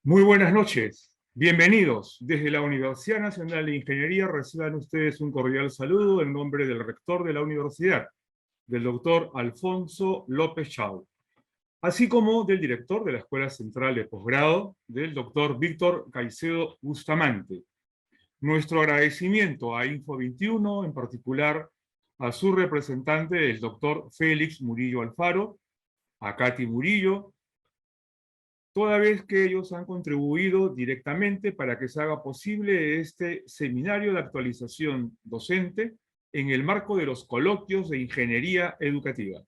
Muy buenas noches, bienvenidos. Desde la Universidad Nacional de Ingeniería reciban ustedes un cordial saludo en nombre del rector de la universidad, del doctor Alfonso López Chau, así como del director de la Escuela Central de Posgrado, del doctor Víctor Caicedo Bustamante. Nuestro agradecimiento a Info21, en particular a su representante, el doctor Félix Murillo Alfaro, a Katy Murillo, toda vez que ellos han contribuido directamente para que se haga posible este seminario de actualización docente en el marco de los coloquios de ingeniería educativa.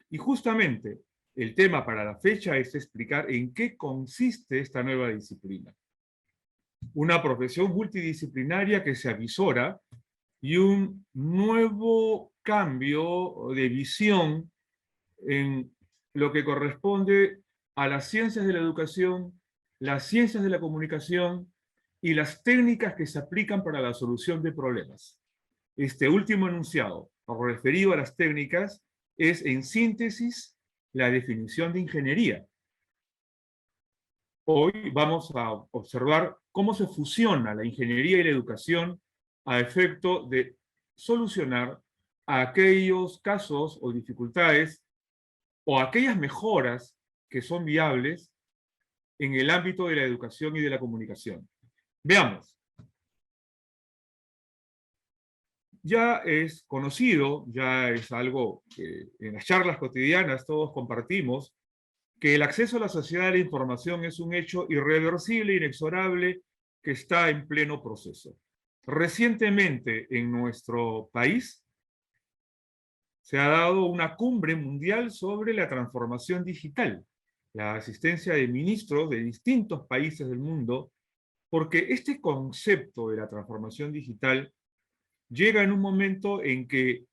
Y justamente el tema para la fecha es explicar en qué consiste esta nueva disciplina. Una profesión multidisciplinaria que se avisora y un nuevo cambio de visión en lo que corresponde a las ciencias de la educación, las ciencias de la comunicación y las técnicas que se aplican para la solución de problemas. Este último enunciado, referido a las técnicas, es en síntesis la definición de ingeniería. Hoy vamos a observar cómo se fusiona la ingeniería y la educación a efecto de solucionar aquellos casos o dificultades o aquellas mejoras que son viables en el ámbito de la educación y de la comunicación. Veamos. Ya es conocido, ya es algo que en las charlas cotidianas todos compartimos, que el acceso a la sociedad de la información es un hecho irreversible, inexorable, que está en pleno proceso. Recientemente en nuestro país se ha dado una cumbre mundial sobre la transformación digital, la asistencia de ministros de distintos países del mundo, porque este concepto de la transformación digital llega en un momento en que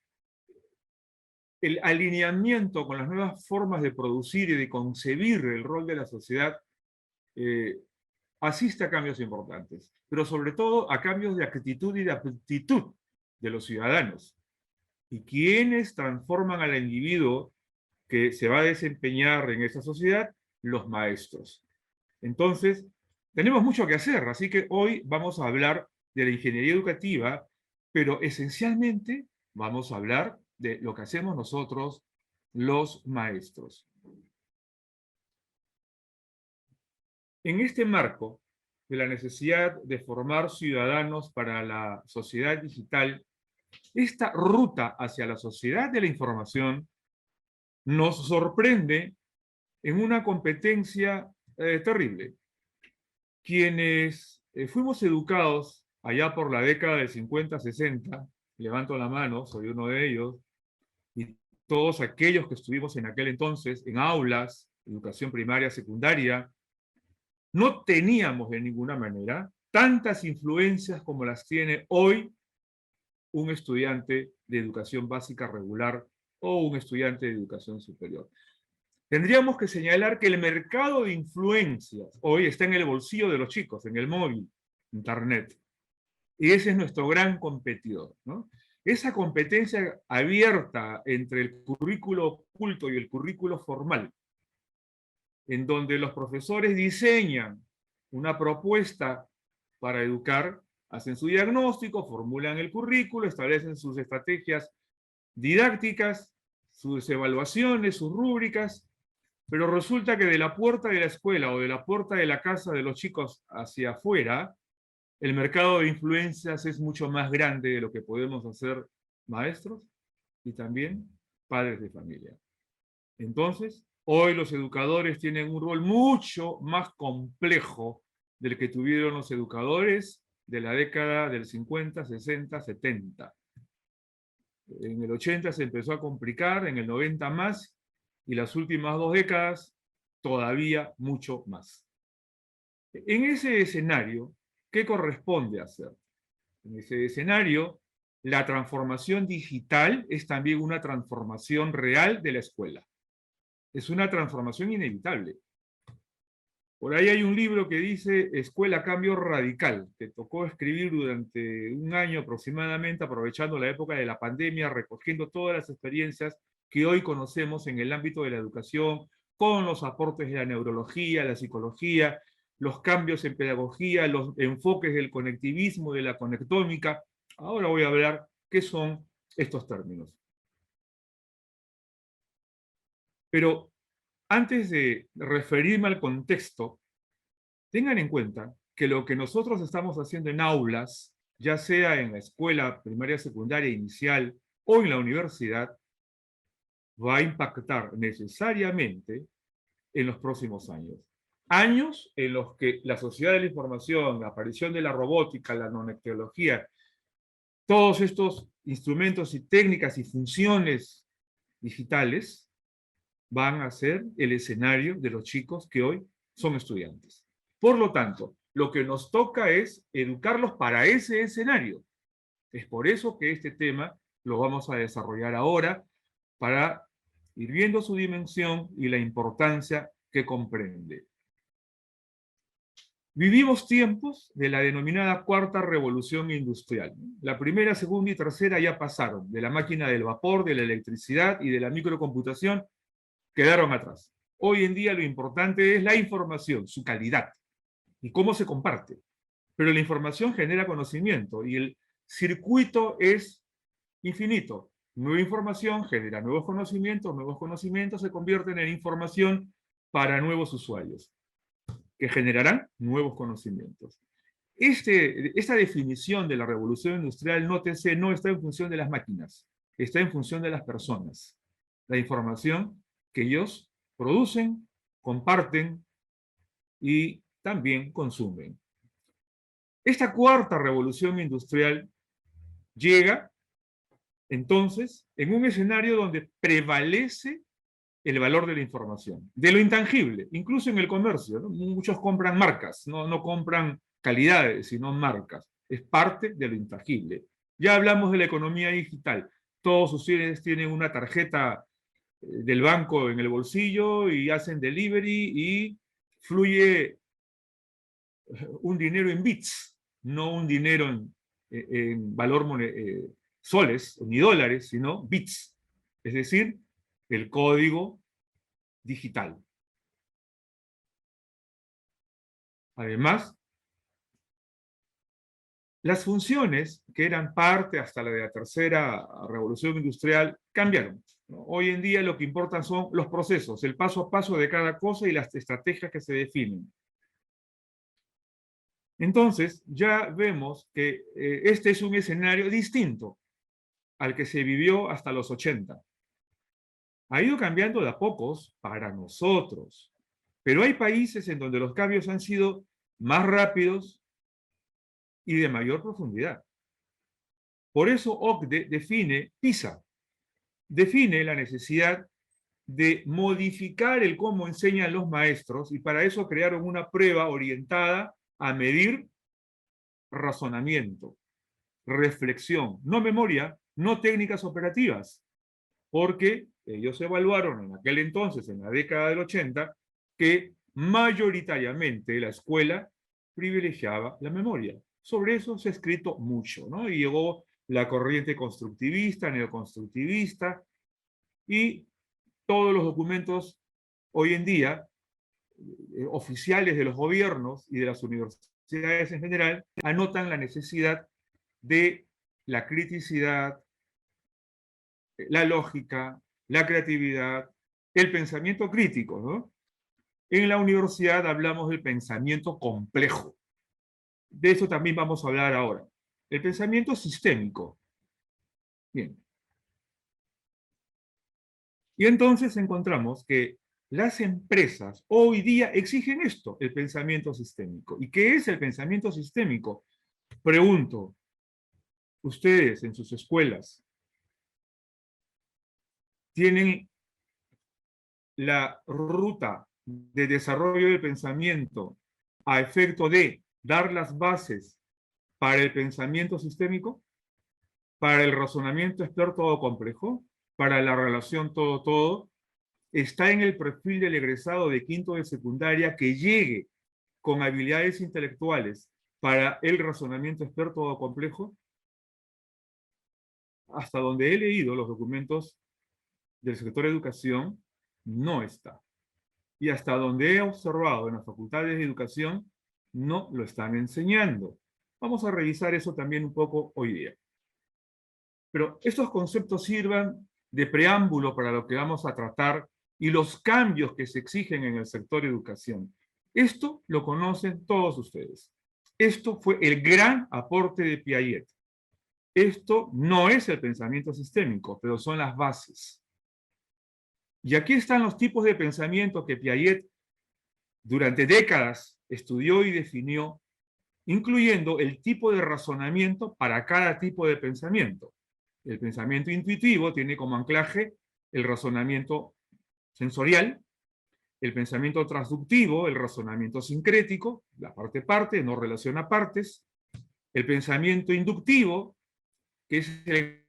el alineamiento con las nuevas formas de producir y de concebir el rol de la sociedad asiste a cambios importantes, pero sobre todo a cambios de actitud y de aptitud de los ciudadanos. Y quienes transforman al individuo que se va a desempeñar en esa sociedad, los maestros. Entonces, tenemos mucho que hacer, así que hoy vamos a hablar de la ingeniería educativa, pero esencialmente vamos a hablar de lo que hacemos nosotros, los maestros. En este marco de la necesidad de formar ciudadanos para la sociedad digital, esta ruta hacia la sociedad de la información nos sorprende en una competencia terrible. Quienes fuimos educados allá por la década del 50-60, levanto la mano, soy uno de ellos, y todos aquellos que estuvimos en aquel entonces en aulas, educación primaria, secundaria, no teníamos de ninguna manera tantas influencias como las tiene hoy un estudiante de educación básica regular o un estudiante de educación superior. Tendríamos que señalar que el mercado de influencias hoy está en el bolsillo de los chicos, en el móvil, internet. Y ese es nuestro gran competidor, ¿no? Esa competencia abierta entre el currículo oculto y el currículo formal, en donde los profesores diseñan una propuesta para educar, hacen su diagnóstico, formulan el currículo, establecen sus estrategias didácticas, sus evaluaciones, sus rúbricas, pero resulta que de la puerta de la escuela o de la puerta de la casa de los chicos hacia afuera, el mercado de influencias es mucho más grande de lo que podemos hacer maestros y también padres de familia. Entonces, hoy los educadores tienen un rol mucho más complejo del que tuvieron los educadores de la década del 50, 60, 70. En el 80 se empezó a complicar, en el 90 más, y las últimas 2 décadas todavía mucho más. En ese escenario, ¿qué corresponde hacer? En ese escenario, la transformación digital es también una transformación real de la escuela. Es una transformación inevitable. Por ahí hay un libro que dice Escuela Cambio Radical, que tocó escribir durante un año aproximadamente, aprovechando la época de la pandemia, recogiendo todas las experiencias que hoy conocemos en el ámbito de la educación, con los aportes de la neurología, la psicología, los cambios en pedagogía, los enfoques del conectivismo, de la conectómica. Ahora voy a hablar qué son estos términos. Pero antes de referirme al contexto, tengan en cuenta que lo que nosotros estamos haciendo en aulas, ya sea en la escuela primaria, secundaria, inicial o en la universidad, va a impactar necesariamente en los próximos años. Años en los que la sociedad de la información, la aparición de la robótica, la nanotecnología, todos estos instrumentos y técnicas y funciones digitales van a ser el escenario de los chicos que hoy son estudiantes. Por lo tanto, lo que nos toca es educarlos para ese escenario. Es por eso que este tema lo vamos a desarrollar ahora para ir viendo su dimensión y la importancia que comprende. Vivimos tiempos de la denominada cuarta revolución industrial. La primera, segunda y tercera ya pasaron. De la máquina del vapor, de la electricidad y de la microcomputación quedaron atrás. Hoy en día lo importante es la información, su calidad y cómo se comparte. Pero la información genera conocimiento y el circuito es infinito. Nueva información genera nuevos conocimientos se convierten en información para nuevos usuarios, que generarán nuevos conocimientos. Esta definición de la revolución industrial, nótese, no está en función de las máquinas, está en función de las personas. La información que ellos producen, comparten y también consumen. Esta cuarta revolución industrial llega entonces en un escenario donde prevalece el valor de la información, de lo intangible, incluso en el comercio, ¿no? Muchos compran marcas, no compran calidades, sino marcas. Es parte de lo intangible. Ya hablamos de la economía digital. Todos ustedes tienen una tarjeta del banco en el bolsillo y hacen delivery y fluye un dinero en bits, no un dinero en valor soles ni dólares, sino bits, es decir, el código digital. Además, las funciones que eran parte hasta la de la tercera revolución industrial cambiaron, ¿no? Hoy en día lo que importan son los procesos, el paso a paso de cada cosa y las estrategias que se definen. Entonces, ya vemos que este es un escenario distinto al que se vivió hasta los 80. Ha ido cambiando de a pocos para nosotros, pero hay países en donde los cambios han sido más rápidos y de mayor profundidad. Por eso OCDE define PISA, define la necesidad de modificar el cómo enseñan los maestros y para eso crearon una prueba orientada a medir razonamiento, reflexión, no memoria, no técnicas operativas, porque ellos evaluaron en aquel entonces, en la década del 80, que mayoritariamente la escuela privilegiaba la memoria. Sobre eso se ha escrito mucho, ¿no? Y llegó la corriente constructivista, neoconstructivista, y todos los documentos hoy en día, oficiales de los gobiernos y de las universidades en general, anotan la necesidad de la criticidad, la lógica, la creatividad, el pensamiento crítico, ¿no? En la universidad hablamos del pensamiento complejo. De eso también vamos a hablar ahora. El pensamiento sistémico. Bien. Y entonces encontramos que las empresas hoy día exigen esto, el pensamiento sistémico. ¿Y qué es el pensamiento sistémico? Pregunto, ustedes en sus escuelas tienen la ruta de desarrollo del pensamiento a efecto de dar las bases para el pensamiento sistémico, para el razonamiento experto o complejo, para la relación todo-todo. Está en el perfil del egresado de quinto de secundaria que llegue con habilidades intelectuales para el razonamiento experto o complejo. Hasta donde he leído los documentos del sector de educación, no está. y hasta donde he observado en las facultades de educación, no lo están enseñando. Vamos a revisar eso también un poco hoy día. Pero estos conceptos sirvan de preámbulo para lo que vamos a tratar y los cambios que se exigen en el sector educación. Esto lo conocen todos ustedes. Esto fue el gran aporte de Piaget. Esto no es el pensamiento sistémico, pero son las bases. Y aquí están los tipos de pensamiento que Piaget durante décadas estudió y definió, incluyendo el tipo de razonamiento para cada tipo de pensamiento. El pensamiento intuitivo tiene como anclaje el razonamiento sensorial, el pensamiento transductivo, el razonamiento sincrético, la parte-parte, no relaciona partes, el pensamiento inductivo, que es el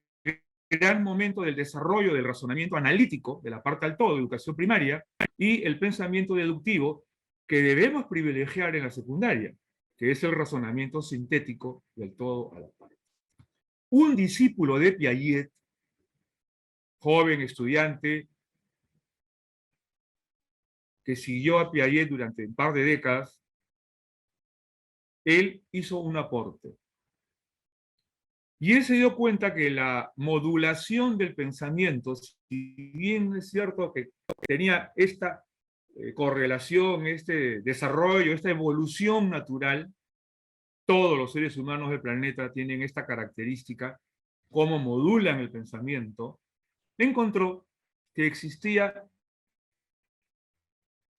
gran momento del desarrollo del razonamiento analítico, de la parte al todo, de educación primaria, y el pensamiento deductivo, que debemos privilegiar en la secundaria, que es el razonamiento sintético del todo a la parte. Un discípulo de Piaget, joven estudiante, que siguió a Piaget durante un par de décadas, él hizo un aporte. Y él se dio cuenta que la modulación del pensamiento, si bien es cierto que tenía esta correlación, este desarrollo, esta evolución natural, todos los seres humanos del planeta tienen esta característica, cómo modulan el pensamiento, encontró que existía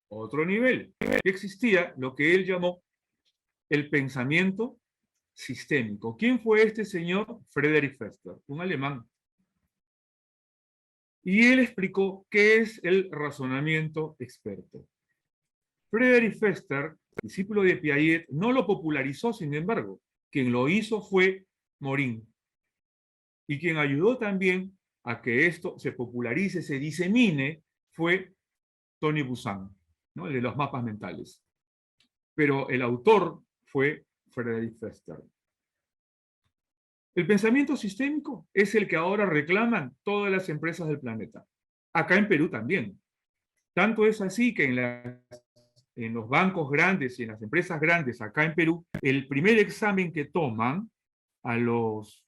otro nivel, que existía lo que él llamó el pensamiento sistémico. ¿Quién fue este señor? Friedrich Förster, un alemán. Y él explicó qué es el razonamiento experto. Friedrich Förster, discípulo de Piaget, no lo popularizó, sin embargo. Quien lo hizo fue Morin. Y quien ayudó también a que esto se popularice, se disemine, fue Tony Buzan, ¿no? El de los mapas mentales. Pero el autor fue Friedrich Förster. El pensamiento sistémico es el que ahora reclaman todas las empresas del planeta. Acá en Perú también. Tanto es así que en los bancos grandes y en las empresas grandes acá en Perú, el primer examen que toman a los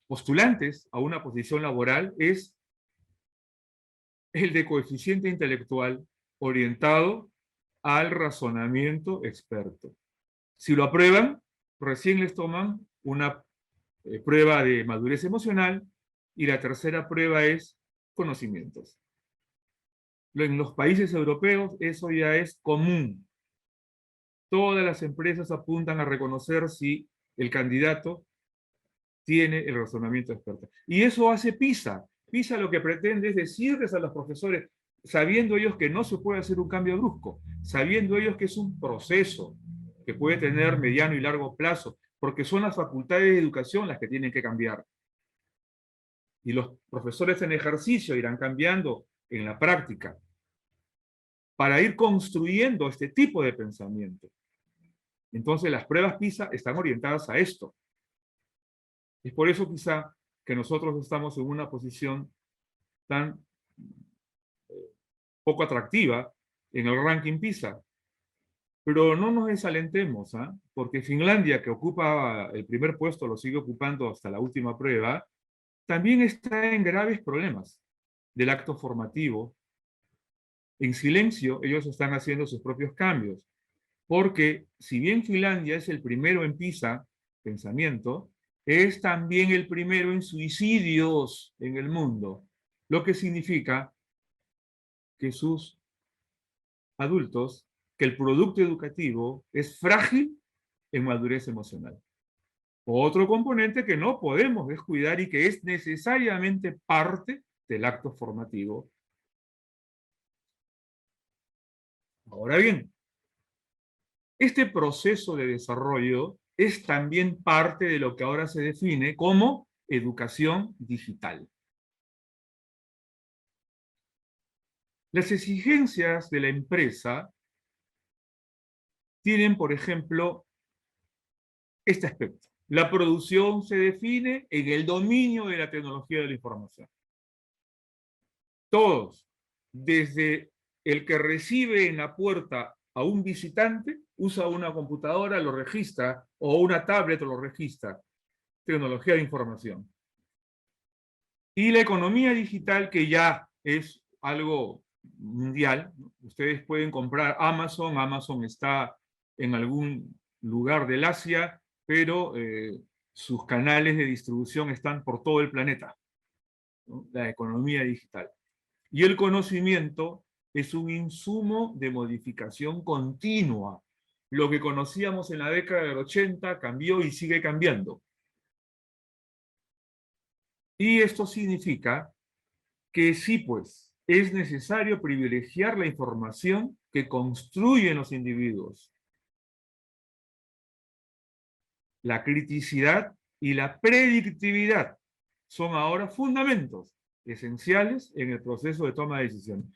postulantes a una posición laboral es el de coeficiente intelectual orientado al razonamiento experto. Si lo aprueban, recién les toman una prueba de madurez emocional y la tercera prueba es conocimientos. En los países europeos eso ya es común. Todas las empresas apuntan a reconocer si el candidato tiene el razonamiento experto. Y eso hace PISA. PISA lo que pretende es decirles a los profesores, sabiendo ellos que no se puede hacer un cambio brusco, sabiendo ellos que es un proceso que puede tener mediano y largo plazo, porque son las facultades de educación las que tienen que cambiar. Y los profesores en ejercicio irán cambiando en la práctica para ir construyendo este tipo de pensamiento. Entonces las pruebas PISA están orientadas a esto. Es por eso quizá que nosotros estamos en una posición tan poco atractiva en el ranking PISA. Pero no nos desalentemos, ¿eh? Porque Finlandia, que ocupa el primer puesto, lo sigue ocupando hasta la última prueba, también está en graves problemas del acto formativo. En silencio, ellos están haciendo sus propios cambios. Porque si bien Finlandia es el primero en PISA, pensamiento, es también el primero en suicidios en el mundo. Lo que significa que sus adultos, que el producto educativo es frágil en madurez emocional. Otro componente que no podemos descuidar y que es necesariamente parte del acto formativo. Ahora bien, este proceso de desarrollo es también parte de lo que ahora se define como educación digital. Las exigencias de la empresa tienen, por ejemplo, este aspecto. La producción se define en el dominio de la tecnología de la información. Todos, desde el que recibe en la puerta a un visitante usa una computadora, lo registra, o una tablet lo registra. Tecnología de información. Y la economía digital, que ya es algo mundial. Ustedes pueden comprar Amazon. Amazon está en algún lugar del Asia, pero sus canales de distribución están por todo el planeta, ¿no? La economía digital. Y el conocimiento es un insumo de modificación continua. Lo que conocíamos en la década del 80 cambió y sigue cambiando. Y esto significa que sí, pues, es necesario privilegiar la información que construyen los individuos. La criticidad y la predictividad son ahora fundamentos esenciales en el proceso de toma de decisiones.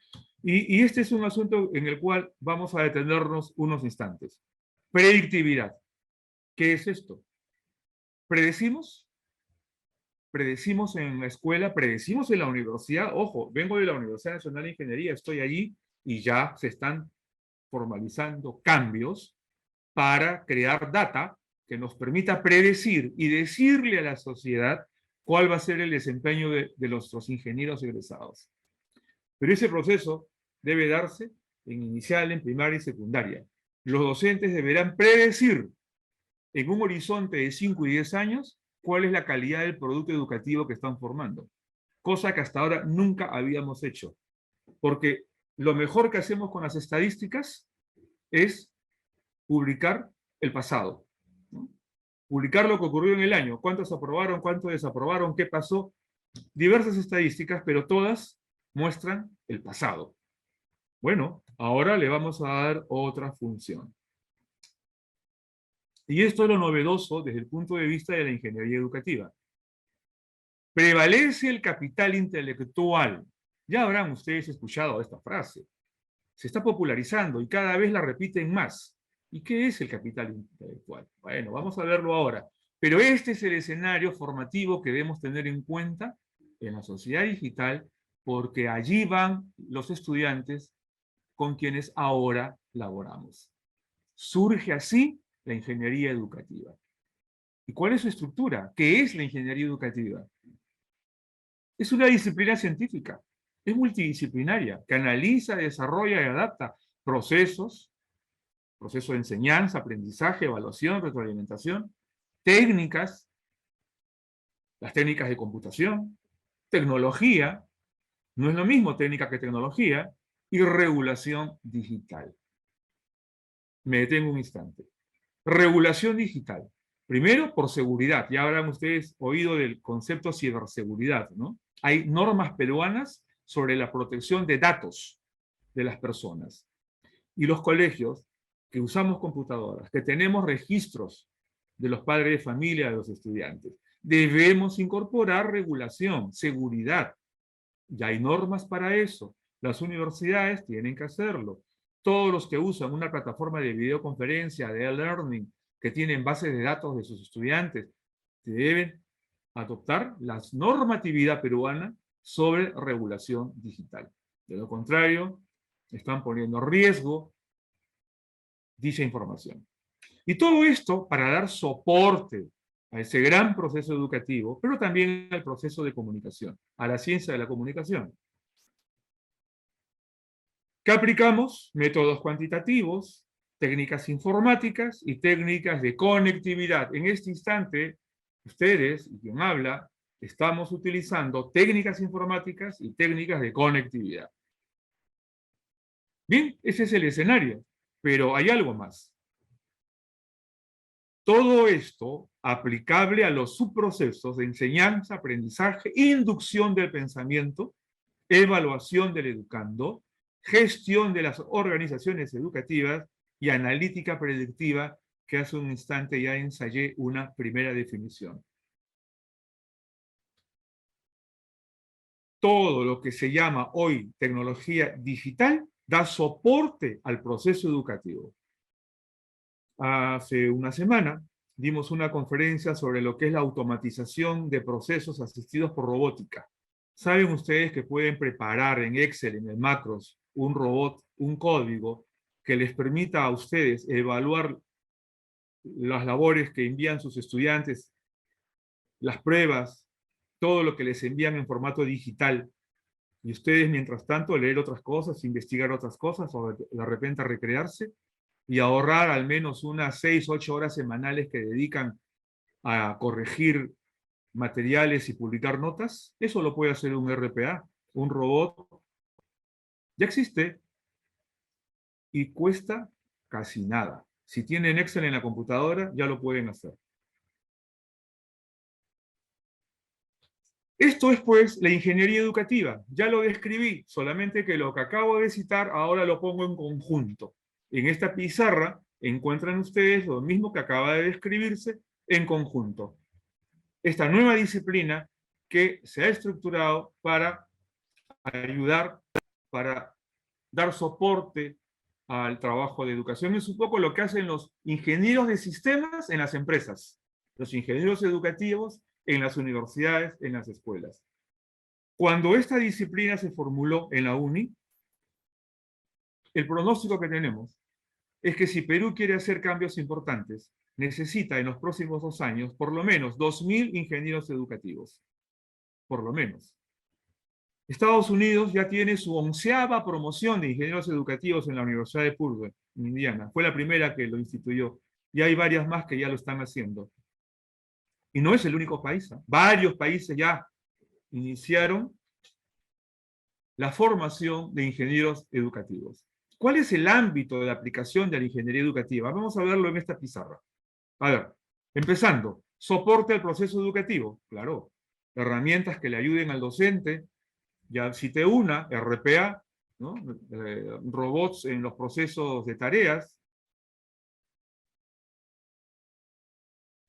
Y este es un asunto en el cual vamos a detenernos unos instantes. Predictividad. ¿Qué es esto? ¿Predecimos? Predecimos en la escuela, predecimos en la universidad. Ojo, vengo de la Universidad Nacional de Ingeniería, estoy allí y ya se están formalizando cambios para crear data que nos permita predecir y decirle a la sociedad cuál va a ser el desempeño de nuestros ingenieros egresados. Pero ese proceso debe darse en inicial, en primaria y secundaria. Los docentes deberán predecir en un horizonte de 5 y 10 años cuál es la calidad del producto educativo que están formando, cosa que hasta ahora nunca habíamos hecho, porque lo mejor que hacemos con las estadísticas es publicar el pasado, ¿no? Publicar lo que ocurrió en el año, cuántos aprobaron, cuántos desaprobaron, qué pasó, diversas estadísticas, pero todas muestran el pasado. Bueno, ahora le vamos a dar otra función. Y esto es lo novedoso desde el punto de vista de la ingeniería educativa. Prevalece el capital intelectual. Ya habrán ustedes escuchado esta frase. Se está popularizando y cada vez la repiten más. ¿Y qué es el capital intelectual? Bueno, vamos a verlo ahora. Pero este es el escenario formativo que debemos tener en cuenta en la sociedad digital, porque allí van los estudiantes con quienes ahora laboramos. Surge así la ingeniería educativa. ¿Y cuál es su estructura? ¿Qué es la ingeniería educativa? Es una disciplina científica, es multidisciplinaria, que analiza, desarrolla y adapta procesos de enseñanza, aprendizaje, evaluación, retroalimentación, técnicas, las técnicas de computación, tecnología, no es lo mismo técnica que tecnología, y regulación digital. Me detengo un instante. Regulación digital. Primero, por seguridad. Ya habrán ustedes oído del concepto ciberseguridad, ¿no? Hay normas peruanas sobre la protección de datos de las personas. Y los colegios que usamos computadoras, que tenemos registros de los padres de familia, de los estudiantes, debemos incorporar regulación, seguridad. Ya hay normas para eso. Las universidades tienen que hacerlo. Todos los que usan una plataforma de videoconferencia, de e-learning, que tienen bases de datos de sus estudiantes, deben adoptar la normatividad peruana sobre regulación digital. De lo contrario, están poniendo en riesgo dicha información. Y todo esto para dar soporte a ese gran proceso educativo, pero también al proceso de comunicación, a la ciencia de la comunicación. ¿Qué aplicamos? Métodos cuantitativos, técnicas informáticas y técnicas de conectividad. En este instante, ustedes y quien habla, estamos utilizando técnicas informáticas y técnicas de conectividad. Bien, ese es el escenario, pero hay algo más. Todo esto aplicable a los subprocesos de enseñanza, aprendizaje, inducción del pensamiento, evaluación del educando, gestión de las organizaciones educativas y analítica predictiva, que hace un instante ya ensayé una primera definición. Todo lo que se llama hoy tecnología digital da soporte al proceso educativo. Hace una semana dimos una conferencia sobre lo que es la automatización de procesos asistidos por robótica. Saben ustedes que pueden preparar en Excel, en el Macros, un robot, un código que les permita a ustedes evaluar las labores que envían sus estudiantes, las pruebas, todo lo que les envían en formato digital, y ustedes mientras tanto leer otras cosas, investigar otras cosas, o de repente recrearse, y ahorrar al menos unas 6, 8 horas semanales que dedican a corregir materiales y publicar notas, eso lo puede hacer un RPA, un robot. Ya existe y cuesta casi nada. Si tienen Excel en la computadora, ya lo pueden hacer. Esto es, pues, la ingeniería educativa. Ya lo describí, solamente que lo que acabo de citar ahora lo pongo en conjunto. En esta pizarra encuentran ustedes lo mismo que acaba de describirse en conjunto. Esta nueva disciplina que se ha estructurado para ayudar, para dar soporte al trabajo de educación. Es un poco lo que hacen los ingenieros de sistemas en las empresas, los ingenieros educativos en las universidades, en las escuelas. Cuando esta disciplina se formuló en la UNI, el pronóstico que tenemos es que si Perú quiere hacer cambios importantes, necesita en los próximos 2 años por lo menos 2.000 ingenieros educativos. Por lo menos. Estados Unidos ya tiene su 11ª promoción de ingenieros educativos en la Universidad de Purdue, en Indiana. Fue la primera que lo instituyó. Y hay varias más que ya lo están haciendo. Y no es el único país. Varios países ya iniciaron la formación de ingenieros educativos. ¿Cuál es el ámbito de aplicación de la ingeniería educativa? Vamos a verlo en esta pizarra. A ver, empezando, soporte al proceso educativo. Claro, herramientas que le ayuden al docente. Ya cité una, RPA, ¿no? Robots en los procesos de tareas.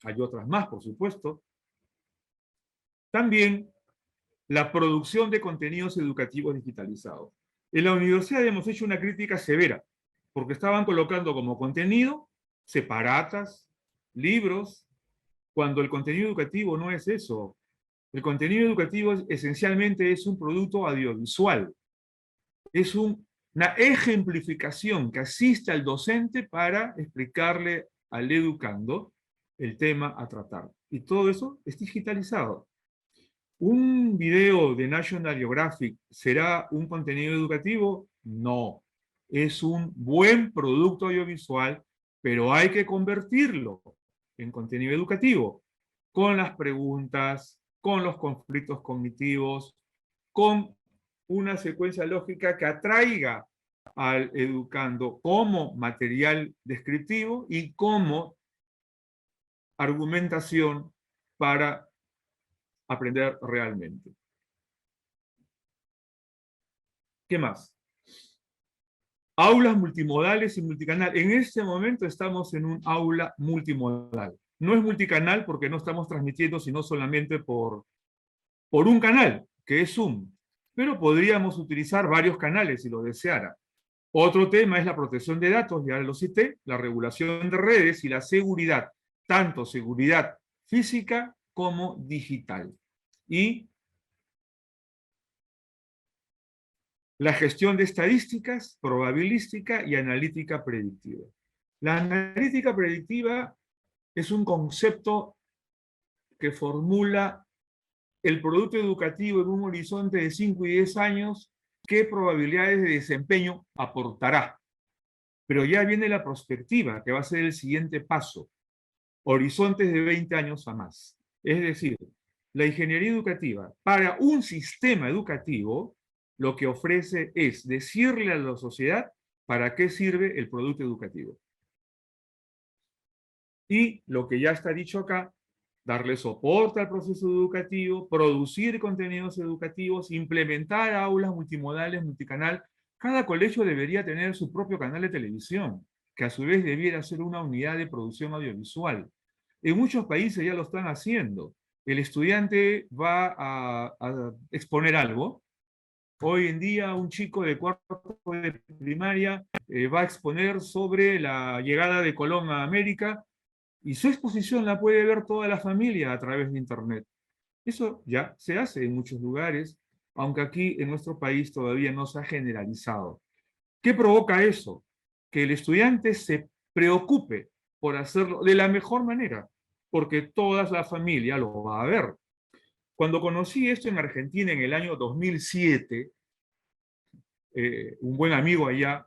Hay otras más, por supuesto. También la producción de contenidos educativos digitalizados. En la universidad hemos hecho una crítica severa, porque estaban colocando como contenido separatas, libros, cuando el contenido educativo no es eso. El contenido educativo esencialmente es un producto audiovisual. Es una ejemplificación que asiste al docente para explicarle al educando el tema a tratar. Y todo eso es digitalizado. ¿Un video de National Geographic será un contenido educativo? No. Es un buen producto audiovisual, pero hay que convertirlo en contenido educativo, con las preguntas, con los conflictos cognitivos, con una secuencia lógica que atraiga al educando como material descriptivo y como argumentación para aprender realmente. ¿Qué más? Aulas multimodales y multicanal. En este momento estamos en un aula multimodal. No es multicanal porque no estamos transmitiendo sino solamente por un canal, que es Zoom. Pero podríamos utilizar varios canales si lo deseara. Otro tema es la protección de datos, ya lo cité, la regulación de redes y la seguridad, tanto seguridad física como digital. Y la gestión de estadísticas, probabilística y analítica predictiva. La analítica predictiva es un concepto que formula el producto educativo en un horizonte de 5 y 10 años, qué probabilidades de desempeño aportará. Pero ya viene la prospectiva, que va a ser el siguiente paso. Horizontes de 20 años a más. Es decir, la ingeniería educativa para un sistema educativo lo que ofrece es decirle a la sociedad para qué sirve el producto educativo. Y lo que ya está dicho acá, darle soporte al proceso educativo, producir contenidos educativos, implementar aulas multimodales, multicanal. Cada colegio debería tener su propio canal de televisión, que a su vez debiera ser una unidad de producción audiovisual. En muchos países ya lo están haciendo. El estudiante va a exponer algo. Hoy en día un chico de 4º de primaria va a exponer sobre la llegada de Colón a América y su exposición la puede ver toda la familia a través de Internet. Eso ya se hace en muchos lugares, aunque aquí en nuestro país todavía no se ha generalizado. ¿Qué provoca eso? Que el estudiante se preocupe por hacerlo de la mejor manera, porque toda la familia lo va a ver. Cuando conocí esto en Argentina en el año 2007, un buen amigo allá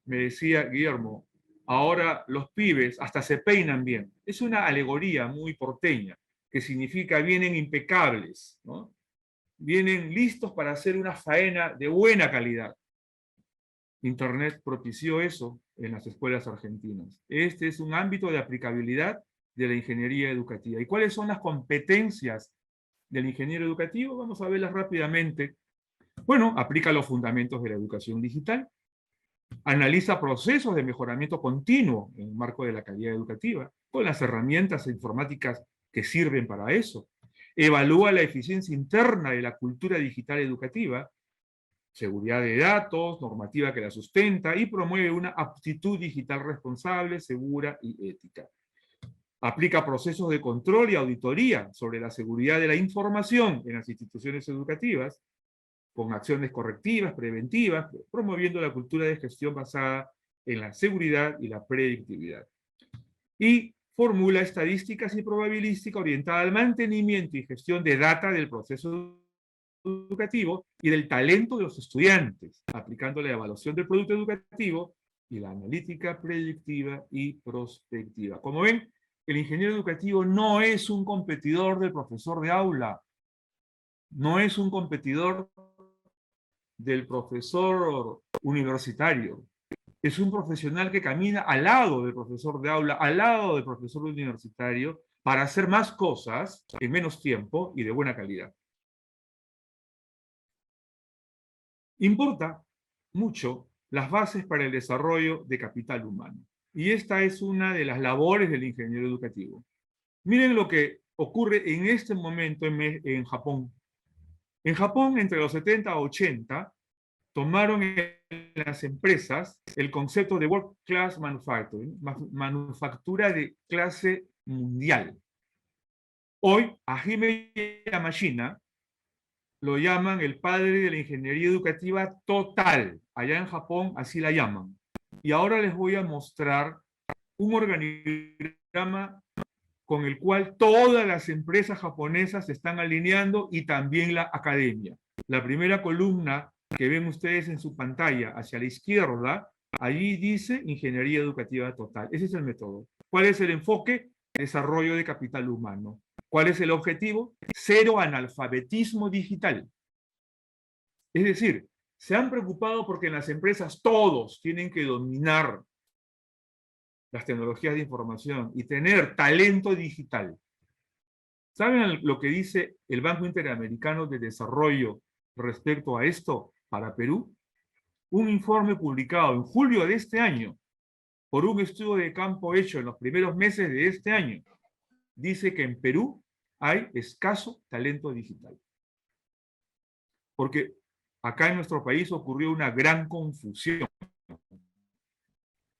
me decía: Guillermo, ahora los pibes hasta se peinan bien. Es una alegoría muy porteña, que significa vienen impecables, ¿no? Vienen listos para hacer una faena de buena calidad. Internet propició eso en las escuelas argentinas. Este es un ámbito de aplicabilidad de la ingeniería educativa. ¿Y cuáles son las competencias del ingeniero educativo? Vamos a verlas rápidamente. Bueno, aplica los fundamentos de la educación digital, analiza procesos de mejoramiento continuo en el marco de la calidad educativa, con las herramientas informáticas que sirven para eso, evalúa la eficiencia interna de la cultura digital educativa, seguridad de datos, normativa que la sustenta, y promueve una aptitud digital responsable, segura y ética. Aplica procesos de control y auditoría sobre la seguridad de la información en las instituciones educativas, con acciones correctivas, preventivas, promoviendo la cultura de gestión basada en la seguridad y la predictividad. Y formula estadísticas y probabilística orientada al mantenimiento y gestión de data del proceso educativo y del talento de los estudiantes, aplicando la evaluación del producto educativo y la analítica predictiva y prospectiva. Como ven, el ingeniero educativo no es un competidor del profesor de aula, no es un competidor del profesor universitario. Es un profesional que camina al lado del profesor de aula, al lado del profesor universitario, para hacer más cosas en menos tiempo y de buena calidad. Importa mucho las bases para el desarrollo de capital humano. Y esta es una de las labores del ingeniero educativo. Miren lo que ocurre en este momento en Japón. En Japón, entre los 70 a 80, tomaron en las empresas el concepto de World Class Manufacturing, manufactura de clase mundial. Hoy, Hajime Yamashina lo llaman el padre de la ingeniería educativa total. Allá en Japón así la llaman. Y ahora les voy a mostrar un organigrama con el cual todas las empresas japonesas se están alineando y también la academia. La primera columna que ven ustedes en su pantalla hacia la izquierda, allí dice ingeniería educativa total. Ese es el método. ¿Cuál es el enfoque? Desarrollo de capital humano. ¿Cuál es el objetivo? Cero analfabetismo digital. Es decir, se han preocupado porque en las empresas todos tienen que dominar las tecnologías de información y tener talento digital. ¿Saben lo que dice el Banco Interamericano de Desarrollo respecto a esto para Perú? Un informe publicado en julio de este año por un estudio de campo hecho en los primeros meses de este año dice que en Perú hay escaso talento digital. Porque acá en nuestro país ocurrió una gran confusión.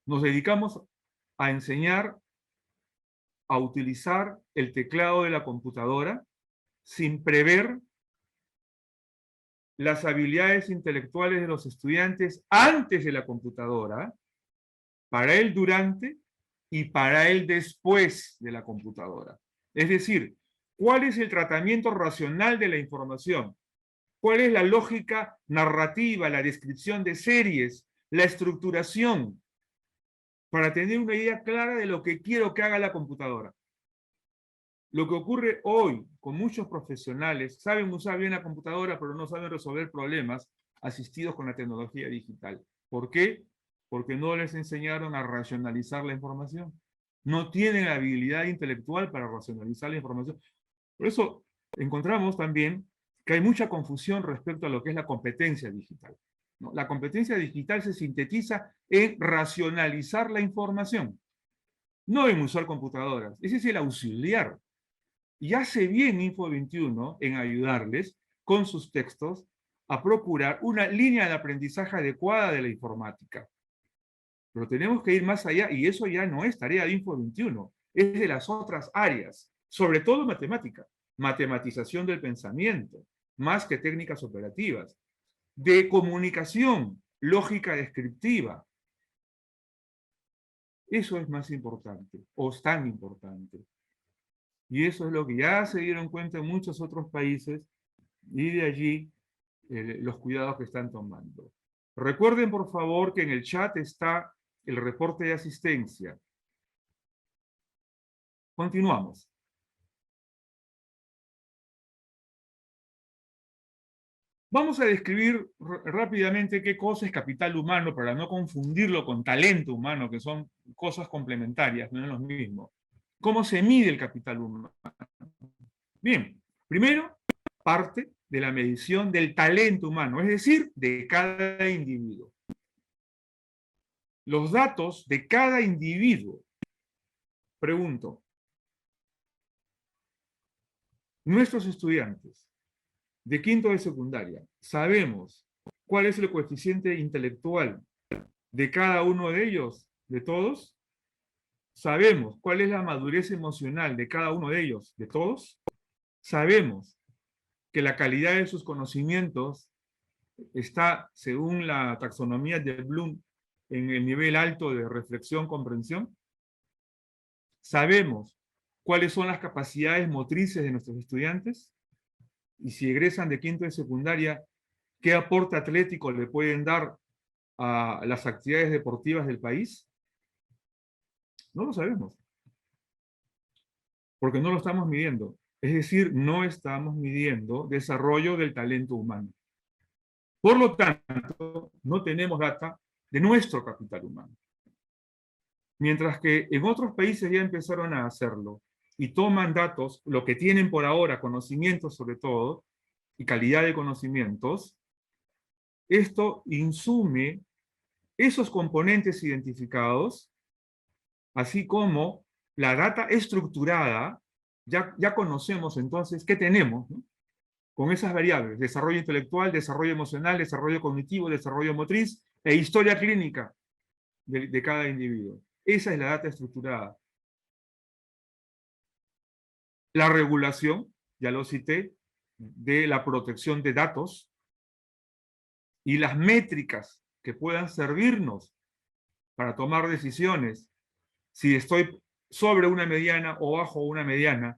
Nos dedicamos a enseñar a utilizar el teclado de la computadora sin prever las habilidades intelectuales de los estudiantes antes de la computadora, para él durante y para él después de la computadora. Es decir, ¿cuál es el tratamiento racional de la información? ¿Cuál es la lógica narrativa, la descripción de series, la estructuración? Para tener una idea clara de lo que quiero que haga la computadora. Lo que ocurre hoy con muchos profesionales, saben usar bien la computadora, pero no saben resolver problemas asistidos con la tecnología digital. ¿Por qué? Porque no les enseñaron a racionalizar la información. No tienen la habilidad intelectual para racionalizar la información. Por eso encontramos también que hay mucha confusión respecto a lo que es la competencia digital, ¿no? La competencia digital se sintetiza en racionalizar la información, no en usar computadoras. Ese es el auxiliar. Y hace bien Info21 en ayudarles con sus textos a procurar una línea de aprendizaje adecuada de la informática. Pero tenemos que ir más allá, y eso ya no es tarea de Info21, es de las otras áreas, sobre todo matemática, matematización del pensamiento, más que técnicas operativas, de comunicación, lógica descriptiva. Eso es más importante, o es tan importante. Y eso es lo que ya se dieron cuenta en muchos otros países, y de allí los cuidados que están tomando. Recuerden, por favor, que en el chat está el reporte de asistencia. Continuamos. Vamos a describir rápidamente qué cosa es capital humano para no confundirlo con talento humano, que son cosas complementarias, no es lo mismo. ¿Cómo se mide el capital humano? Bien, primero, parte de la medición del talento humano, es decir, de cada individuo. Los datos de cada individuo. Pregunto, nuestros estudiantes de quinto de secundaria, ¿sabemos cuál es el coeficiente intelectual de cada uno de ellos, de todos? ¿Sabemos cuál es la madurez emocional de cada uno de ellos, de todos? ¿Sabemos que la calidad de sus conocimientos está, según la taxonomía de Bloom, en el nivel alto de reflexión, comprensión? ¿Sabemos cuáles son las capacidades motrices de nuestros estudiantes? Y si egresan de quinto de secundaria, ¿qué aporte atlético le pueden dar a las actividades deportivas del país? No lo sabemos. Porque no lo estamos midiendo. Es decir, no estamos midiendo desarrollo del talento humano. Por lo tanto, no tenemos data de nuestro capital humano. Mientras que en otros países ya empezaron a hacerlo y toman datos, lo que tienen por ahora, conocimientos sobre todo, y calidad de conocimientos, esto insume esos componentes identificados, así como la data estructurada, ya conocemos entonces qué tenemos, ¿no? Con esas variables: desarrollo intelectual, desarrollo emocional, desarrollo cognitivo, desarrollo motriz e historia clínica de cada individuo. Esa es la data estructurada. La regulación, ya lo cité, de la protección de datos y las métricas que puedan servirnos para tomar decisiones, si estoy sobre una mediana o bajo una mediana,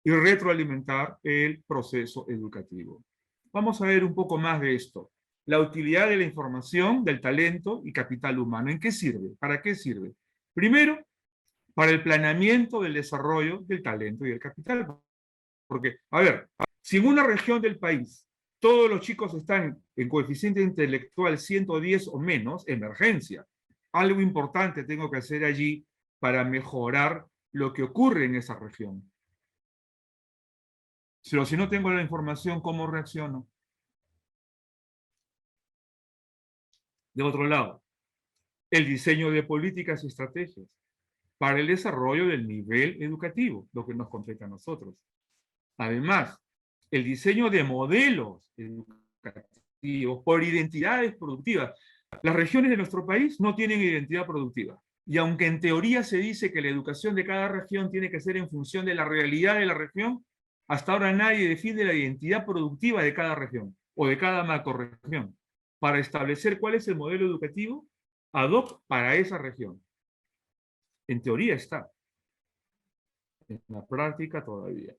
y retroalimentar el proceso educativo. Vamos a ver un poco más de esto. La utilidad de la información, del talento y capital humano. ¿En qué sirve? ¿Para qué sirve? Primero, para el planeamiento del desarrollo del talento y del capital. Porque, a ver, si en una región del país todos los chicos están en coeficiente intelectual 110 o menos, emergencia. Algo importante tengo que hacer allí para mejorar lo que ocurre en esa región. Pero si no tengo la información, ¿cómo reacciono? De otro lado, el diseño de políticas y estrategias para el desarrollo del nivel educativo, lo que nos compete a nosotros. Además, el diseño de modelos educativos por identidades productivas. Las regiones de nuestro país no tienen identidad productiva. Y aunque en teoría se dice que la educación de cada región tiene que ser en función de la realidad de la región, hasta ahora nadie define la identidad productiva de cada región o de cada macrorregión para establecer cuál es el modelo educativo ad hoc para esa región. En teoría está. En la práctica todavía.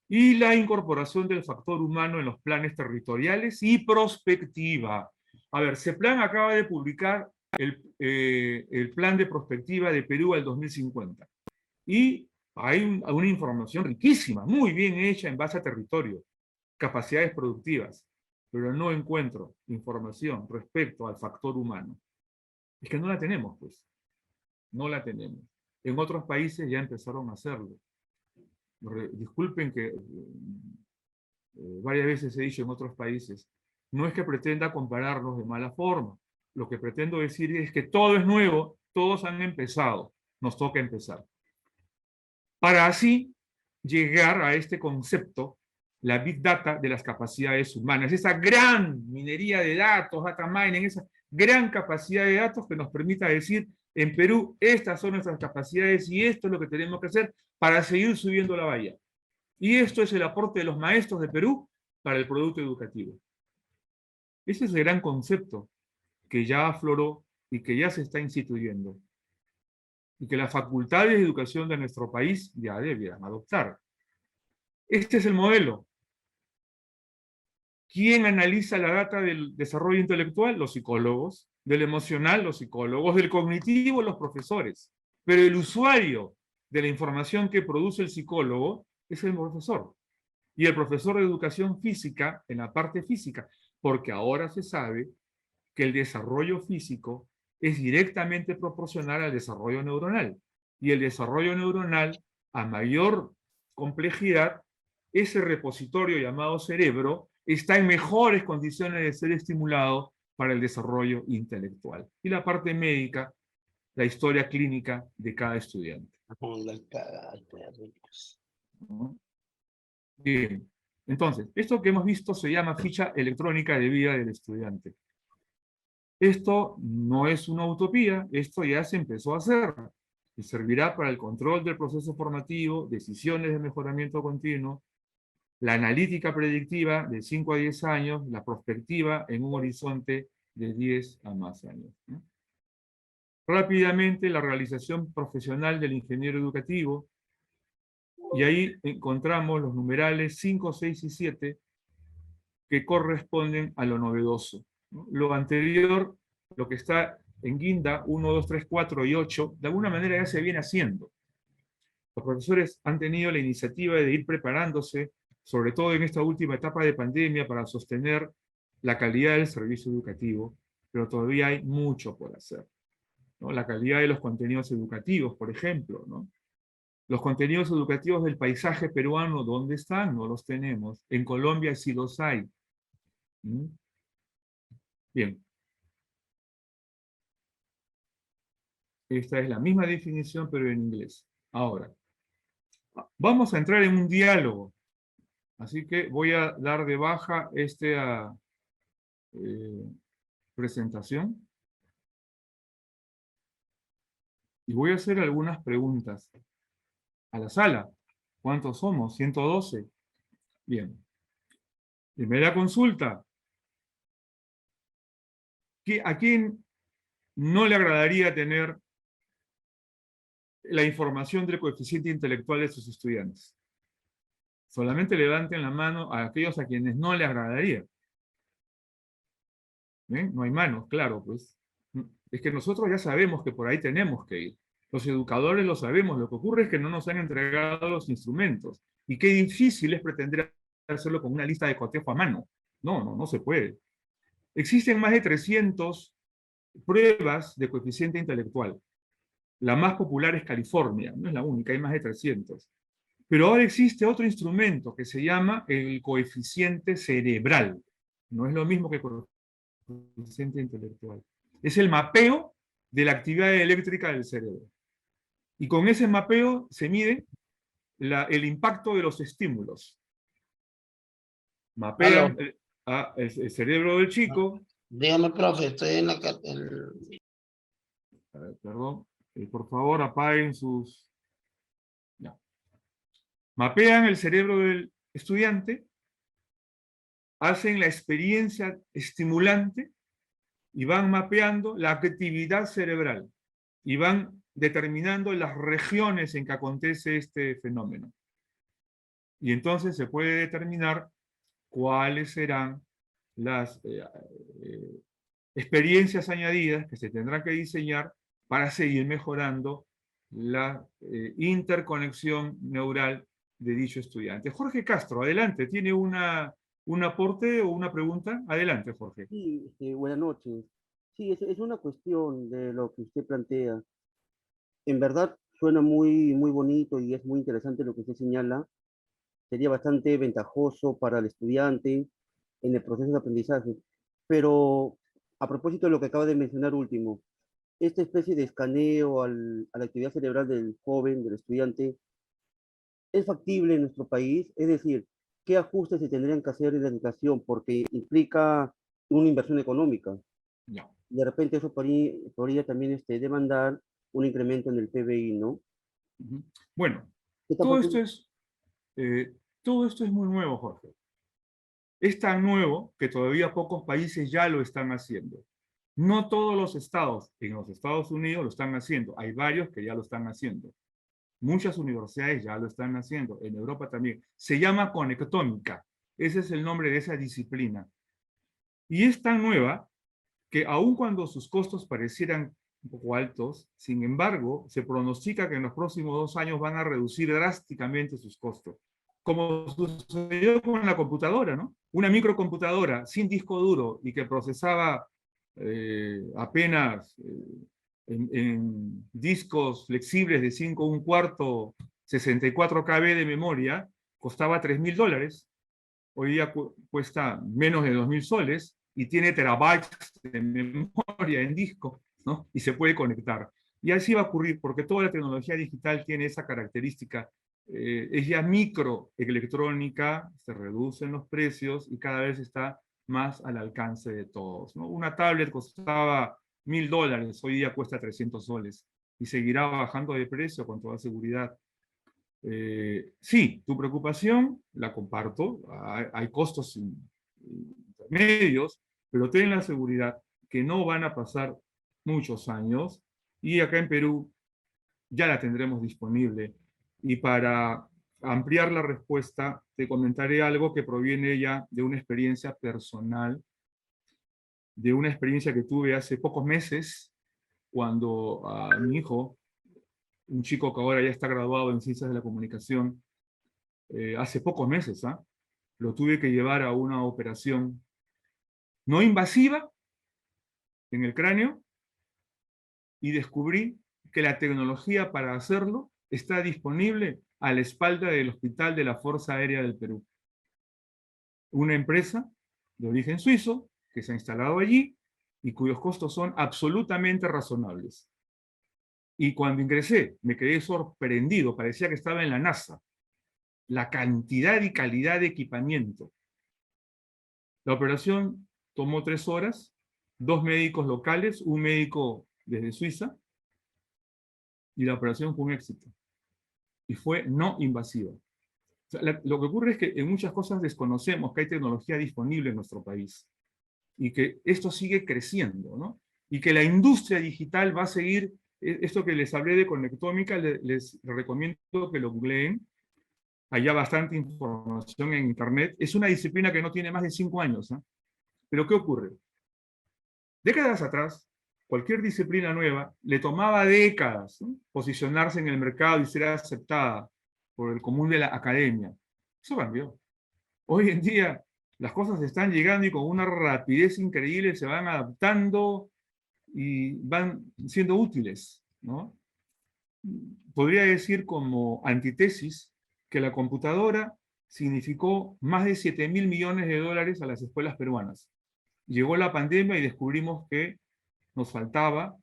Y la incorporación del factor humano en los planes territoriales y prospectiva. A ver, CEPLAN acaba de publicar el plan de prospectiva de Perú al 2050. Y hay una información riquísima, muy bien hecha en base a territorio, capacidades productivas, pero no encuentro información respecto al factor humano. Es que no la tenemos, pues. No la tenemos. En otros países ya empezaron a hacerlo. Disculpen que varias veces he dicho en otros países, no es que pretenda compararnos de mala forma. Lo que pretendo decir es que todo es nuevo, todos han empezado, nos toca empezar. Para así llegar a este concepto, la Big Data de las capacidades humanas, esa gran minería de datos, data mining, esa gran capacidad de datos que nos permita decir, en Perú, estas son nuestras capacidades y esto es lo que tenemos que hacer para seguir subiendo la valla. Y esto es el aporte de los maestros de Perú para el producto educativo. Ese es el gran concepto que ya afloró y que ya se está instituyendo. Y que las facultades de educación de nuestro país ya debieran adoptar. Este es el modelo. ¿Quién analiza la data del desarrollo intelectual? Los psicólogos. Del emocional, los psicólogos. Del cognitivo, los profesores. Pero el usuario de la información que produce el psicólogo es el profesor. Y el profesor de educación física en la parte física. Porque ahora se sabe que el desarrollo físico es directamente proporcional al desarrollo neuronal. Y el desarrollo neuronal, a mayor complejidad, ese repositorio llamado cerebro está en mejores condiciones de ser estimulado para el desarrollo intelectual. Y la parte médica, la historia clínica de cada estudiante. ¿No? Bien. Entonces, esto que hemos visto se llama ficha electrónica de vida del estudiante. Esto no es una utopía, esto ya se empezó a hacer y servirá para el control del proceso formativo, decisiones de mejoramiento continuo, la analítica predictiva de 5 a 10 años, la prospectiva en un horizonte de 10 a más años, ¿no? Rápidamente, la realización profesional del ingeniero educativo, y ahí encontramos los numerales 5, 6 y 7 que corresponden a lo novedoso, ¿no? Lo anterior, lo que está en guinda 1, 2, 3, 4 y 8, de alguna manera ya se viene haciendo. Los profesores han tenido la iniciativa de ir preparándose, sobre todo en esta última etapa de pandemia, para sostener la calidad del servicio educativo, pero todavía hay mucho por hacer, ¿no? La calidad de los contenidos educativos, por ejemplo, ¿no? Los contenidos educativos del paisaje peruano, ¿dónde están? No los tenemos. En Colombia sí los hay. ¿Mm? Bien. Esta es la misma definición, pero en inglés. Ahora, vamos a entrar en un diálogo. Así que voy a dar de baja esta presentación. Y voy a hacer algunas preguntas a la sala. ¿Cuántos somos? 112. Bien. Primera consulta. ¿A quién no le agradaría tener la información del coeficiente intelectual de sus estudiantes? Solamente levanten la mano a aquellos a quienes no le agradaría. ¿Ven? No hay manos, claro, pues. Es que nosotros ya sabemos que por ahí tenemos que ir. Los educadores lo sabemos. Lo que ocurre es que no nos han entregado los instrumentos. Y qué difícil es pretender hacerlo con una lista de cotejo a mano. No se puede. Existen más de 300 pruebas de coeficiente intelectual. La más popular es California, no es la única, hay más de 300. Pero ahora existe otro instrumento que se llama el coeficiente cerebral. No es lo mismo que el coeficiente intelectual. Es el mapeo de la actividad eléctrica del cerebro. Y con ese mapeo se mide el impacto de los estímulos. Mapean el cerebro del chico. Dígame, profe, estoy en la... Perdón, por favor apaguen sus... Ya. Mapean el cerebro del estudiante, hacen la experiencia estimulante y van mapeando la actividad cerebral y van determinando las regiones en que acontece este fenómeno. Y entonces se puede determinar cuáles serán las experiencias añadidas que se tendrán que diseñar para seguir mejorando la interconexión neural de dicho estudiante. Jorge Castro, adelante, ¿tiene un aporte o una pregunta? Adelante, Jorge. Sí, buenas noches. Sí, es una cuestión de lo que usted plantea. En verdad suena muy bonito y es muy interesante lo que usted señala. Sería bastante ventajoso para el estudiante en el proceso de aprendizaje. Pero a propósito de lo que acaba de mencionar último, esta especie de escaneo a la actividad cerebral del joven, del estudiante, ¿es factible en nuestro país? Es decir, ¿qué ajustes se tendrían que hacer en la educación? Porque implica una inversión económica. No. De repente eso podría también demandar un incremento en el PBI, ¿no? Bueno, todo esto es muy nuevo, Jorge. es tan nuevo que todavía pocos países ya lo están haciendo. No todos los estados en los Estados Unidos lo están haciendo. Hay varios que ya lo están haciendo. Muchas universidades ya lo están haciendo. En Europa también. Se llama conectómica. Ese es el nombre de esa disciplina. Y es tan nueva que aun cuando sus costos parecieran un poco altos, sin embargo, se pronostica que en los próximos 2 años van a reducir drásticamente sus costos. Como sucedió con la computadora, ¿no? Una microcomputadora sin disco duro y que procesaba apenas en discos flexibles de 5 1/4, 64 KB de memoria, costaba $3.000. Hoy día cuesta menos de 2.000 soles y tiene terabytes de memoria en disco, ¿no? Y se puede conectar. Y así va a ocurrir, porque toda la tecnología digital tiene esa característica. Es ya microelectrónica, se reducen los precios y cada vez está más al alcance de todos, ¿no? Una tablet costaba $1.000, hoy día cuesta 300 soles y seguirá bajando de precio con toda seguridad. Sí, tu preocupación la comparto, hay costos intermedios, pero ten la seguridad que no van a pasar muchos años y acá en Perú ya la tendremos disponible. Y para ampliar la respuesta, te comentaré algo que proviene ya de una experiencia personal, de una experiencia que tuve hace pocos meses, cuando a mi hijo, un chico que ahora ya está graduado en Ciencias de la Comunicación, hace pocos meses, lo tuve que llevar a una operación no invasiva en el cráneo y descubrí que la tecnología para hacerlo está disponible a la espalda del Hospital de la Fuerza Aérea del Perú. Una empresa de origen suizo que se ha instalado allí y cuyos costos son absolutamente razonables. Y cuando ingresé, me quedé sorprendido, parecía que estaba en la NASA. La cantidad y calidad de equipamiento. La operación tomó 3 horas, 2 médicos locales, un médico desde Suiza, y la operación fue un éxito. Y fue no invasiva. O sea, lo que ocurre es que en muchas cosas desconocemos que hay tecnología disponible en nuestro país y que esto sigue creciendo, ¿no? Y que la industria digital va a seguir, esto que les hablé de conectómica, les recomiendo que lo googleen. Hay ya bastante información en internet. Es una disciplina que no tiene más de 5 años, ¿no? Pero ¿qué ocurre? Décadas atrás, cualquier disciplina nueva le tomaba décadas, ¿no?, posicionarse en el mercado y ser aceptada por el común de la academia. Eso cambió. Hoy en día las cosas están llegando y con una rapidez increíble se van adaptando y van siendo útiles, ¿no? Podría decir como antítesis que la computadora significó más de $7.000 millones a las escuelas peruanas. Llegó la pandemia y descubrimos que nos faltaba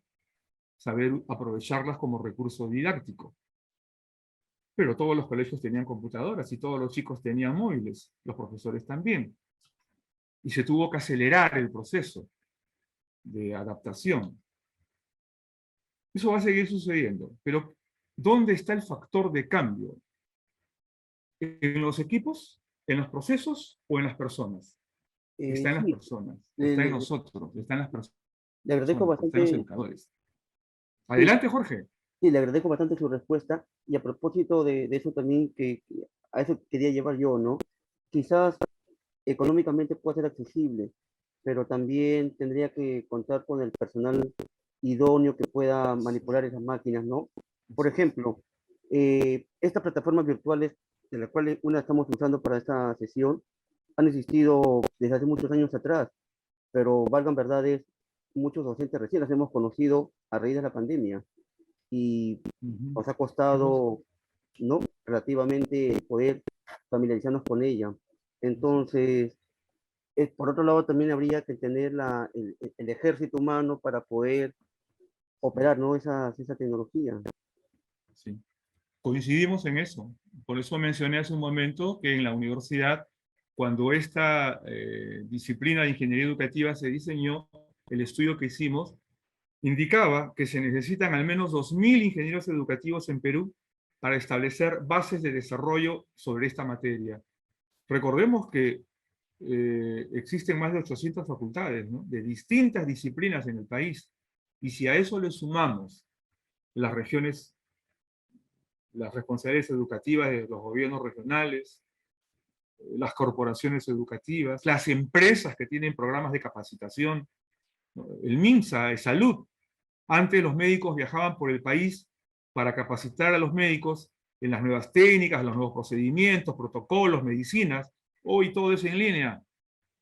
saber aprovecharlas como recurso didáctico. Pero todos los colegios tenían computadoras y todos los chicos tenían móviles, los profesores también. Y se tuvo que acelerar el proceso de adaptación. Eso va a seguir sucediendo, pero ¿dónde está el factor de cambio? ¿En los equipos, en los procesos o en las personas? Está en las Sí, personas, le, está en le- nosotros, está en las personas, le agradezco está en los bastante, educadores. sí, Adelante, Jorge. sí, le agradezco bastante su respuesta. Y a propósito de eso también, a eso quería llevar yo, ¿no? Quizás económicamente pueda ser accesible, pero también tendría que contar con el personal idóneo que pueda manipular esas máquinas, ¿no? Por ejemplo, estas plataformas virtuales, de las cuales una estamos usando para esta sesión, han existido desde hace muchos años atrás, pero valgan verdades, muchos docentes recién las hemos conocido a raíz de la pandemia y Ujú. nos ha costado, ¿no?, relativamente poder familiarizarnos con ella. Entonces, por otro lado, también habría que tener el ejército humano para poder operar, ¿no?, esa tecnología. Sí. Coincidimos en eso. Por eso mencioné hace un momento que en la universidad, cuando esta disciplina de ingeniería educativa se diseñó, el estudio que hicimos indicaba que se necesitan al menos 2.000 ingenieros educativos en Perú para establecer bases de desarrollo sobre esta materia. Recordemos que existen más de 800 facultades, ¿no?, de distintas disciplinas en el país. Y si a eso le sumamos las regiones, las responsabilidades educativas de los gobiernos regionales, las corporaciones educativas, las empresas que tienen programas de capacitación, ¿no?, el MINSA de salud. Antes los médicos viajaban por el país para capacitar a los médicos en las nuevas técnicas, los nuevos procedimientos, protocolos, medicinas. Hoy todo es en línea,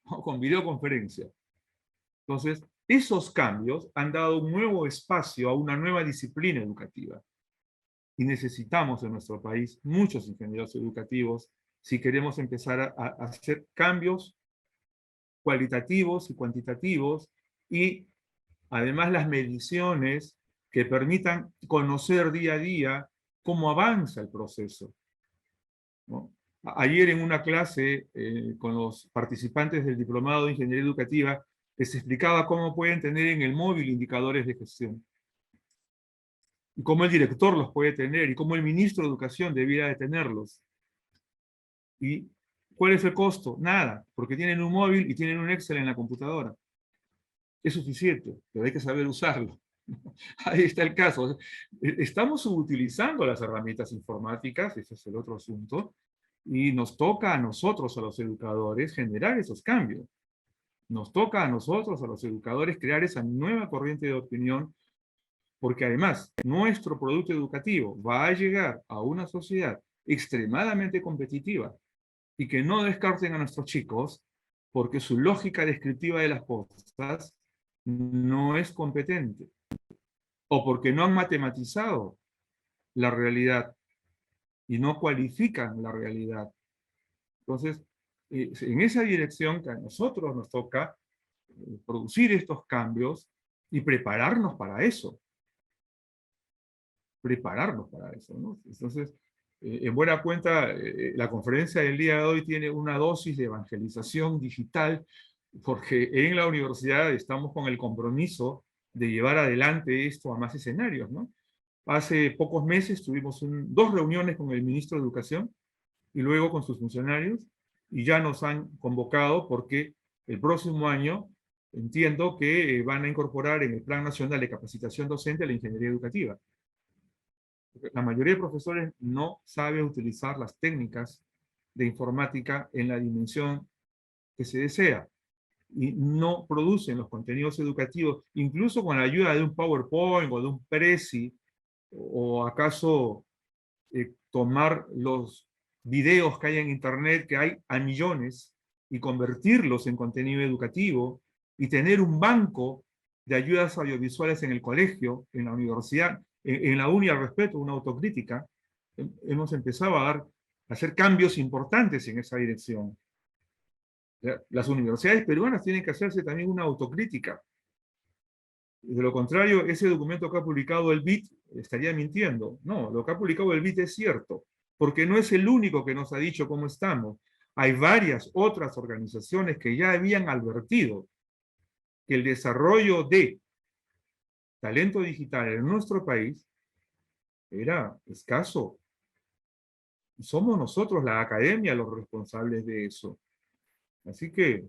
con videoconferencia. Entonces, esos cambios han dado un nuevo espacio a una nueva disciplina educativa. Y necesitamos en nuestro país muchos ingenieros educativos si queremos empezar a hacer cambios cualitativos y cuantitativos, y además las mediciones que permitan conocer día a día cómo avanza el proceso, ¿no? Ayer en una clase con los participantes del Diplomado de Ingeniería Educativa les explicaba cómo pueden tener en el móvil indicadores de gestión, y cómo el director los puede tener, y cómo el ministro de Educación debiera de tenerlos. ¿Y cuál es el costo? Nada, porque tienen un móvil y tienen un Excel en la computadora. Es suficiente, pero hay que saber usarlo. Ahí está el caso. Estamos subutilizando las herramientas informáticas, ese es el otro asunto, y nos toca a nosotros, a los educadores, generar esos cambios. Nos toca a nosotros, a los educadores, crear esa nueva corriente de opinión, porque además nuestro producto educativo va a llegar a una sociedad extremadamente competitiva, y que no descarten a nuestros chicos porque su lógica descriptiva de las cosas no es competente, o porque no han matematizado la realidad y no cualifican la realidad. Entonces, en esa dirección que a nosotros nos toca producir estos cambios y prepararnos para eso. Prepararnos para eso, ¿no? Entonces, en buena cuenta, la conferencia del día de hoy tiene una dosis de evangelización digital, porque en la universidad estamos con el compromiso de llevar adelante esto a más escenarios, ¿no? Hace pocos meses tuvimos dos reuniones con el ministro de Educación y luego con sus funcionarios, y ya nos han convocado porque el próximo año entiendo que van a incorporar en el Plan Nacional de Capacitación Docente la ingeniería educativa. La mayoría de profesores no sabe utilizar las técnicas de informática en la dimensión que se desea, y no producen los contenidos educativos, incluso con la ayuda de un PowerPoint o de un Prezi, o acaso tomar los videos que hay en internet, que hay a millones, y convertirlos en contenido educativo, y tener un banco de ayudas audiovisuales en el colegio, en la universidad, en la uni al respecto, una autocrítica. Hemos empezado a hacer cambios importantes en esa dirección. Las universidades peruanas tienen que hacerse también una autocrítica. De lo contrario, ese documento que ha publicado el BID estaría mintiendo. No, lo que ha publicado el BID es cierto, porque no es el único que nos ha dicho cómo estamos. Hay varias otras organizaciones que ya habían advertido que el desarrollo de talento digital en nuestro país era escaso. Somos nosotros, la academia, los responsables de eso. Así que,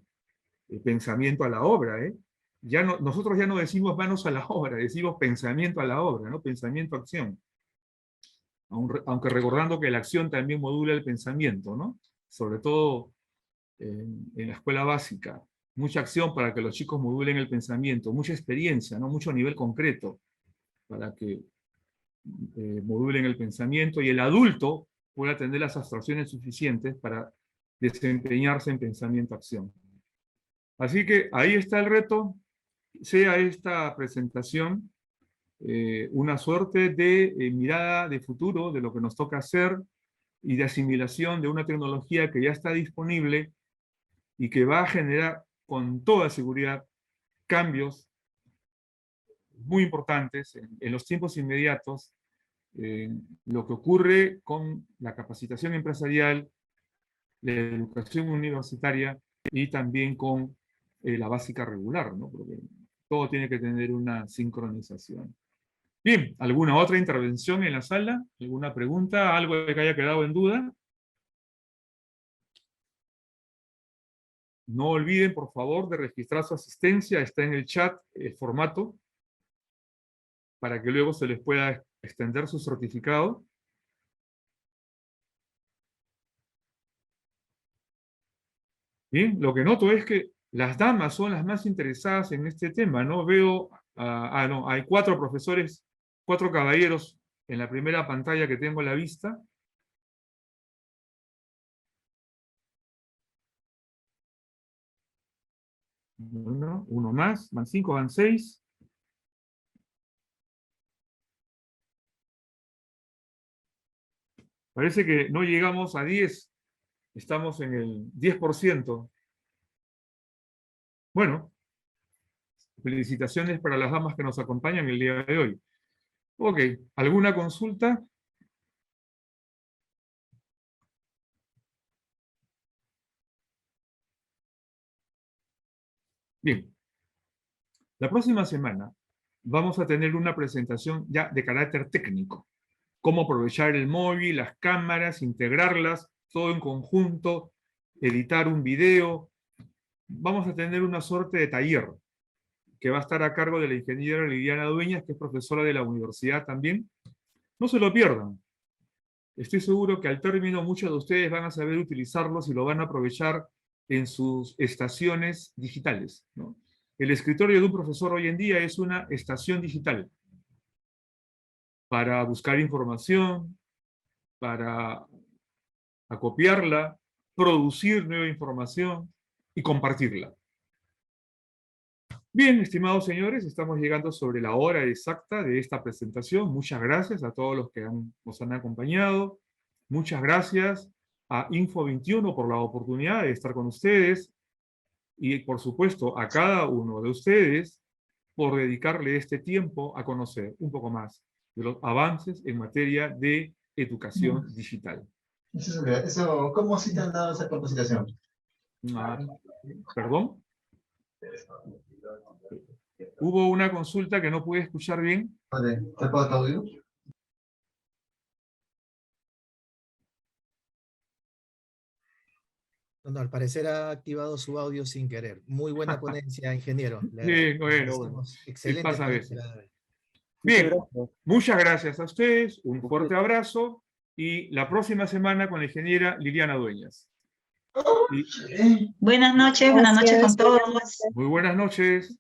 pensamiento a la obra, ¿eh? Ya no, nosotros ya no decimos manos a la obra, decimos pensamiento a la obra, ¿no? Pensamiento-acción. Aunque recordando que la acción también modula el pensamiento, ¿no? Sobre todo en la escuela básica. Mucha acción para que los chicos modulen el pensamiento, mucha experiencia, ¿no? Mucho nivel concreto para que modulen el pensamiento, y el adulto pueda tener las abstracciones suficientes para desempeñarse en pensamiento-acción. Así que ahí está el reto. Sea esta presentación una suerte de mirada de futuro de lo que nos toca hacer, y de asimilación de una tecnología que ya está disponible y que va a generar con toda seguridad cambios muy importantes en los tiempos inmediatos, lo que ocurre con la capacitación empresarial, la educación universitaria y también con la básica regular, ¿no? Porque todo tiene que tener una sincronización. Bien, ¿alguna otra intervención en la sala? ¿Alguna pregunta? ¿Algo que haya quedado en duda? No olviden, por favor, de registrar su asistencia. Está en el chat el formato para que luego se les pueda extender su certificado. Bien, lo que noto es que las damas son las más interesadas en este tema, ¿no? Veo, no, hay 4 profesores, 4 caballeros en la primera pantalla que tengo a la vista. Uno más, van 5, van 6. Parece que no llegamos a 10, estamos en el 10%. Bueno, felicitaciones para las damas que nos acompañan el día de hoy. Ok, ¿alguna consulta? Bien. La próxima semana vamos a tener una presentación ya de carácter técnico. Cómo aprovechar el móvil, las cámaras, integrarlas, todo en conjunto, editar un video. Vamos a tener una suerte de taller que va a estar a cargo de la ingeniera Liliana Dueñas, que es profesora de la universidad también. No se lo pierdan. Estoy seguro que al término muchos de ustedes van a saber utilizarlos y lo van a aprovechar en sus estaciones digitales, ¿no? El escritorio de un profesor hoy en día es una estación digital para buscar información, para acopiarla, producir nueva información y compartirla. Bien, estimados señores, estamos llegando sobre la hora exacta de esta presentación. Muchas gracias a todos los que nos han acompañado. Muchas gracias a Info21 por la oportunidad de estar con ustedes. Y, por supuesto, a cada uno de ustedes por dedicarle este tiempo a conocer un poco más de los avances en materia de educación digital. Eso, ¿cómo sí te han dado esa capacitación? ¿Perdón? Hubo una consulta que no pude escuchar bien. Vale, ¿te puedo audio? No, al parecer ha activado su audio sin querer. Muy buena ponencia, ingeniero. Bien, bueno. Excelente pasa a ponencia. veces. Bien, muchas gracias a ustedes, un fuerte Gracias. abrazo y la próxima semana con la ingeniera Liliana Dueñas. Y ¿Eh? Buenas noches con todos. muy buenas noches.